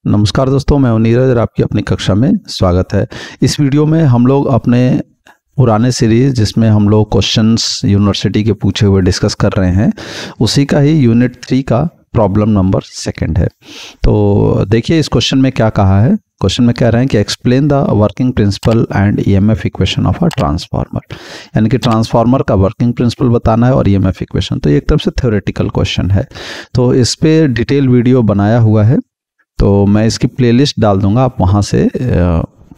नमस्कार दोस्तों, मैं हूं नीरज और आपकी अपनी कक्षा में स्वागत है। इस वीडियो में हम लोग अपने पुराने सीरीज जिसमें हम लोग क्वेश्चंस यूनिवर्सिटी के पूछे हुए डिस्कस कर रहे हैं, उसी का ही यूनिट 3 का प्रॉब्लम नंबर 2 है। तो देखिए इस क्वेश्चन में क्या कहा है। क्वेश्चन में कह रहे हैं कि explain the working principle and EMF equation of a transformer, यानी कि ट्रांसफार्मर का वर्किंग प्रिंसिपल बताना है और ईएमएफ इक्वेशन। तो ये एक तरफ से थ्योरेटिकल क्वेश्चन है, तो इस पे डिटेल वीडियो बनाया हुआ है, तो मैं इसकी प्लेलिस्ट डाल दूंगा, आप वहाँ से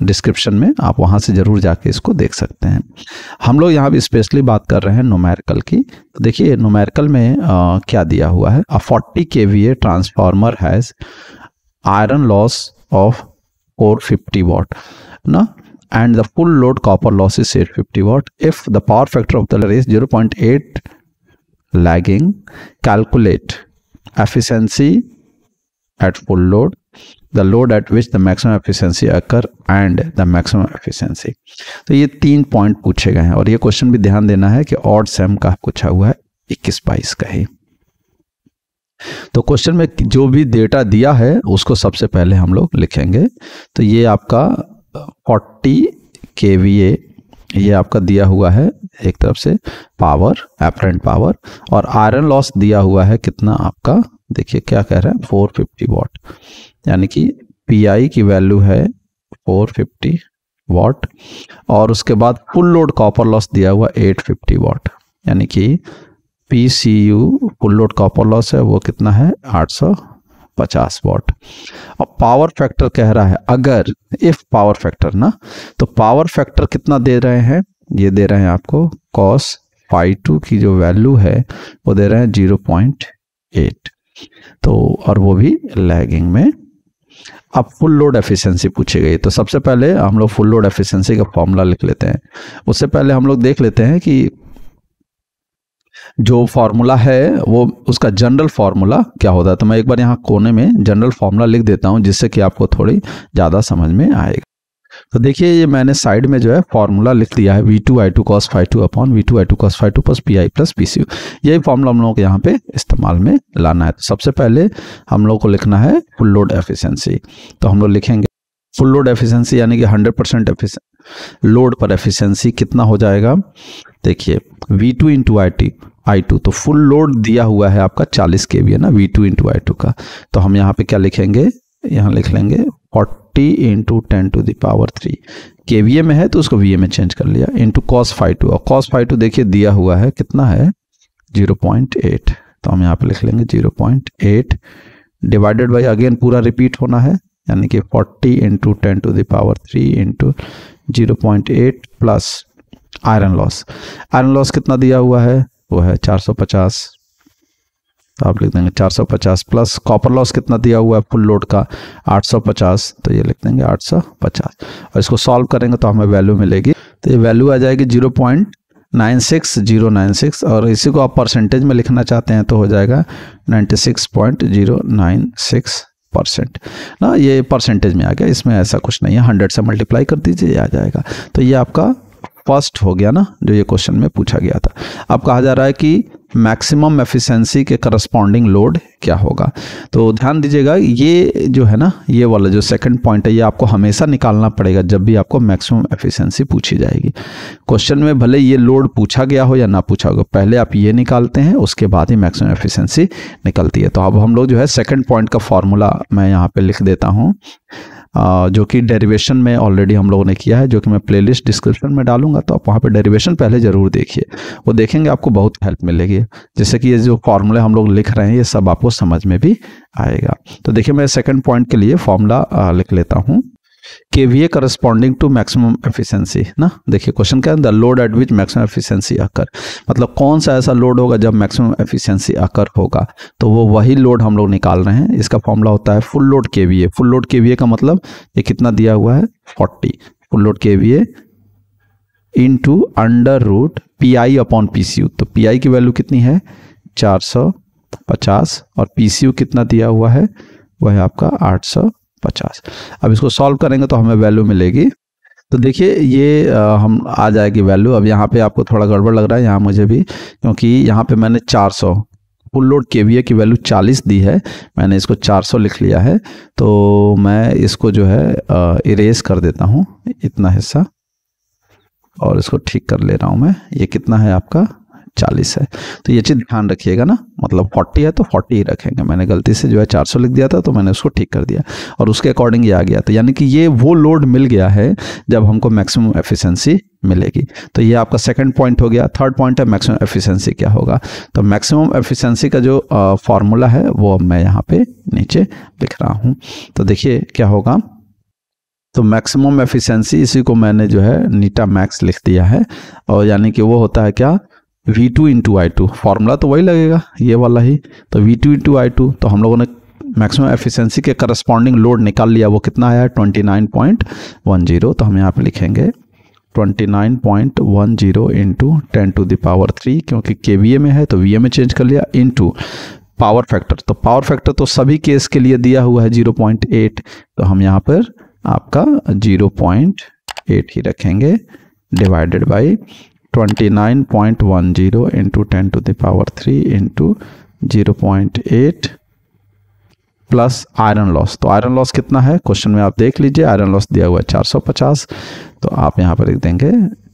डिस्क्रिप्शन में आप वहाँ से ज़रूर जाके इसको देख सकते हैं। हम लोग यहाँ भी स्पेशली बात कर रहे हैं न्यूमेरिकल की। तो देखिए न्यूमेरिकल में क्या दिया हुआ है। 40 kVA transformer has iron loss of 450 वाट ना, and the full load copper loss is 850 watt. If the power factor of the load is 0.8 lagging, calculate efficiency at full load, the load at which the maximum efficiency occur and the maximum efficiency. तो ये 3 point पूछे गए हैं और ये question भी ध्यान देना है कि ऑड सम का पूछा हुआ है 21-22 का ही। तो क्वेश्चन में जो भी डेटा दिया है उसको सबसे पहले हम लोग लिखेंगे। तो ये आपका 40 kVA ये आपका दिया हुआ है एक तरफ से पावर, एपरेंट पावर, और आयरन लॉस दिया हुआ है कितना आपका, देखिए क्या कह रहा है 450 वाट, यानी कि पीआई की वैल्यू है 450 वाट, और उसके बाद फुल लोड कॉपर लॉस दिया हुआ 850 वाट, यानी कि PCU full load copper loss है वो कितना है 850 वाट। अब पावर फैक्टर कह रहा है, अगर इफ पावर फैक्टर ना, तो पावर फैक्टर कितना दे रहे हैं, ये दे रहे हैं आपको cos phi2 की जो वैल्यू है वो दे रहे हैं 0.8, तो और वो भी लैगिंग में। अब फुल लोड एफिशिएंसी पूछी गई, तो सबसे पहले हम लोग फुल लोड एफिशिएंसी का फॉर्मूला लिख लेते हैं। उससे पहले हम लोग देख लेते हैं कि जो फॉर्मूला है वो उसका जनरल फॉर्मूला क्या होता है। तो मैं एक बार यहाँ कोने में जनरल फॉर्मूला लिख देता हूँ जिससे कि आपको थोड़ी ज़्यादा समझ में आएगा। तो देखिए ये मैंने साइड में जो है फॉर्मूला लिख दिया है, V2I2 cos phi2 upon V2I2 cos phi2 plus PI plus PCU। यही फॉर्मूला हम लोगों को यहाँ पे इस्तेमाल में लाना है। तो सबसे पहले हम लोग को लिखना है फुल लोड एफिशिएंसी। तो हम लोग लिखेंगे फुल लोड एफिशिएंसी यानी कि 100% लोड पर एफिशिएंसी कितना हो जाएगा। देखिए V2 इंटू I2, तो फुल लोड दिया हुआ है आपका 40 kVA ना, V2 इंटू I2 का। तो हम यहाँ पे क्या लिखेंगे, यहाँ लिख लेंगे 40 इंटू 10⁻³ kVA में है तो उसको VA में चेंज कर लिया, इंटू cos phi2, और cos phi2 देखिए दिया हुआ है कितना है 0.8, तो हम यहाँ पे लिख लेंगे 0.8 डिवाइडेड बाई, अगेन पूरा रिपीट होना है, यानी कि 40 into 10⁻³ into 0.8 plus iron loss. Iron loss कितना दिया हुआ है वो है 450, तो आप लिख देंगे 450 प्लस कॉपर लॉस कितना दिया हुआ है फुल लोड का 850, तो ये लिख देंगे 850, और इसको सॉल्व करेंगे तो हमें वैल्यू मिलेगी। तो ये वैल्यू आ जाएगी 0.96096, और इसी को आप परसेंटेज में लिखना चाहते हैं तो हो जाएगा 96.096% ना, ये परसेंटेज में आ गया, इसमें ऐसा कुछ नहीं है, 100 से मल्टीप्लाई कर दीजिए आ जाएगा। तो ये आपका फर्स्ट हो गया ना, जो ये क्वेश्चन में पूछा गया था। अब कहा जा रहा है कि मैक्सिमम एफिशिएंसी के करस्पॉन्डिंग लोड क्या होगा। तो ध्यान दीजिएगा ये जो है ना, ये वाला जो सेकंड पॉइंट है ये आपको हमेशा निकालना पड़ेगा जब भी आपको मैक्सिमम एफिशिएंसी पूछी जाएगी। क्वेश्चन में भले ये लोड पूछा गया हो या ना पूछा हो, पहले आप ये निकालते हैं उसके बाद ही मैक्सिमम एफिशिएंसी निकलती है। तो अब हम लोग जो है सेकंड पॉइंट का फॉर्मूला मैं यहाँ पे लिख देता हूँ, जो कि डेरिवेशन में ऑलरेडी हम लोगों ने किया है, जो कि मैं प्लेलिस्ट डिस्क्रिप्शन में डालूंगा, तो आप वहाँ पे डेरिवेशन पहले ज़रूर देखिए, वो देखेंगे आपको बहुत हेल्प मिलेगी, जैसे कि ये जो फॉर्मूले हम लोग लिख रहे हैं ये सब आपको समझ में भी आएगा। तो देखिए मैं सेकंड पॉइंट के लिए फॉर्मूला लिख लेता हूँ, KVA corresponding to maximum efficiency ना। देखिए क्वेश्चन क्या है, the load at which maximum efficiency occur, मतलब कौन सा ऐसा लोड होगा जब मैक्सिमम एफिशिएंसी अकर होगा, तो वो वही लोड हम लोग निकाल रहे हैं। इसका फॉर्मूला होता है full load KVA। Full load KVA का मतलब ये कितना दिया हुआ है 40, full load KVA into under root PI upon PCU। तो PI की वैल्यू कितनी है 450, और PCU कितना दिया हुआ है वह है आपका 850। अब इसको सॉल्व करेंगे तो हमें वैल्यू मिलेगी। तो देखिए ये हम आ जाएगी वैल्यू। अब यहाँ पे आपको थोड़ा गड़बड़ लग रहा है यहाँ मुझे भी, क्योंकि यहाँ पे मैंने 400 फुल लोड केवीए की वैल्यू 40 दी है, मैंने इसको 400 लिख लिया है। तो मैं इसको जो है इरेज कर देता हूँ इतना हिस्सा, और इसको ठीक कर ले रहा हूँ मैं। ये कितना है आपका 40 है। तो ये चीज़ ध्यान रखिएगा ना, मतलब 40 है तो 40 ही रखेंगे। मैंने गलती से जो है 400 लिख दिया था, तो मैंने उसको ठीक कर दिया और उसके अकॉर्डिंग ये आ गया। तो यानी कि ये वो लोड मिल गया है जब हमको मैक्सिमम एफिशिएंसी मिलेगी। तो ये आपका सेकंड पॉइंट हो गया। थर्ड पॉइंट है मैक्सिमम एफिशिएंसी क्या होगा। तो मैक्सिमम एफिशिएंसी का जो फॉर्मूला है वो अब मैं यहाँ पे नीचे लिख रहा हूँ। तो देखिए क्या होगा। तो मैक्सिमम एफिशिएंसी, इसी को मैंने जो है नीटा मैक्स लिख दिया है, और यानी कि वो होता है क्या, V2 इंटू I2। फॉर्मूला तो वही लगेगा, ये वाला ही। तो V2 इंटू I2, तो हम लोगों ने मैक्सिमम एफिशिएंसी के करस्पॉन्डिंग लोड निकाल लिया। वो कितना आया, 29.10। तो हम यहाँ पे लिखेंगे 29.10 इंटू 10⁻³ क्योंकि KVA में है तो VA में चेंज कर लिया, इंटू पावर फैक्टर। तो पावर फैक्टर तो सभी केस के लिए दिया हुआ है 0.8, तो हम यहाँ पर आपका 0.8 ही रखेंगे, divided by 29.10 into 10⁻³ into 0.8 plus iron loss. तो आयरन लॉस कितना है क्वेश्चन में आप देख लीजिए, आयरन लॉस दिया हुआ है 450। तो आप यहाँ पर लिख देंगे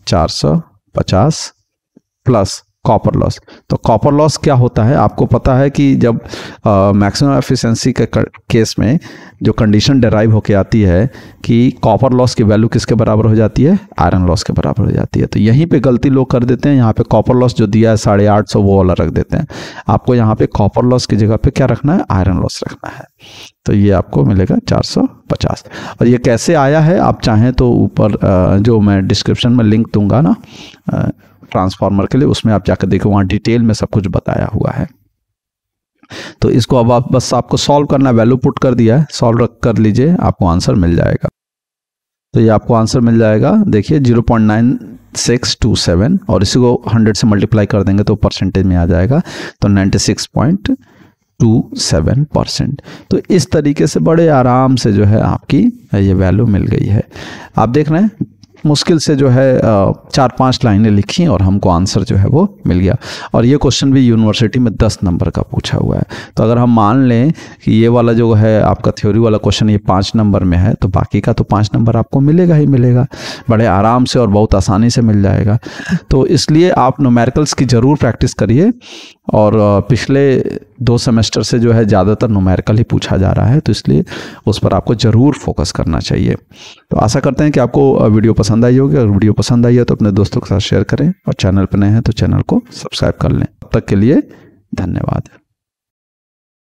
450 प्लस कॉपर लॉस। तो कॉपर लॉस क्या होता है, आपको पता है कि जब मैक्सिमम एफिशिएंसी के केस में जो कंडीशन डेराइव होके आती है कि कॉपर लॉस की वैल्यू किसके बराबर हो जाती है, आयरन लॉस के बराबर हो जाती है। तो यहीं पे गलती लोग कर देते हैं, यहाँ पे कॉपर लॉस जो दिया है 850 वो वाला रख देते हैं। आपको यहाँ पे कॉपर लॉस की जगह पे क्या रखना है, आयरन लॉस रखना है। तो ये आपको मिलेगा 450। और ये कैसे आया है, आप चाहें तो ऊपर जो मैं डिस्क्रिप्शन में लिंक दूंगा ना ट्रांसफार्मर के लिए, उसमें आप जाकर देखो, वहाँ डिटेल में सब कुछ बताया हुआ है। तो इसको अब आप बस आपको सॉल्व करना है, वैल्यू पुट कर दिया है, सॉल्व कर लीजिए, आपको आंसर मिल जाएगा। तो ये आपको आंसर मिल जाएगा, देखिए 0.9627, और इसी को 100 से मल्टीप्लाई कर देंगे तो परसेंटेज में आ जाएगा, तो 96.27%। तो इस तरीके से बड़े आराम से जो है आपकी ये वैल्यू मिल गई है। आप देख रहे हैं मुश्किल से जो है 4-5 लाइनें लिखी और हमको आंसर जो है वो मिल गया। और ये क्वेश्चन भी यूनिवर्सिटी में 10 नंबर का पूछा हुआ है। तो अगर हम मान लें कि ये वाला जो है आपका थ्योरी वाला क्वेश्चन ये 5 नंबर में है, तो बाकी का तो 5 नंबर आपको मिलेगा ही मिलेगा, बड़े आराम से और बहुत आसानी से मिल जाएगा। तो इसलिए आप न्यूमेरिकल्स की ज़रूर प्रैक्टिस करिए, और पिछले 2 सेमेस्टर से जो है ज़्यादातर न्यूमेरिकल ही पूछा जा रहा है, तो इसलिए उस पर आपको ज़रूर फोकस करना चाहिए। तो आशा करते हैं कि आपको वीडियो पसंद आई होगी। अगर वीडियो पसंद आई है तो अपने दोस्तों के साथ शेयर करें, और चैनल पर नए हैं तो चैनल को सब्सक्राइब कर लें। तब तक के लिए धन्यवाद।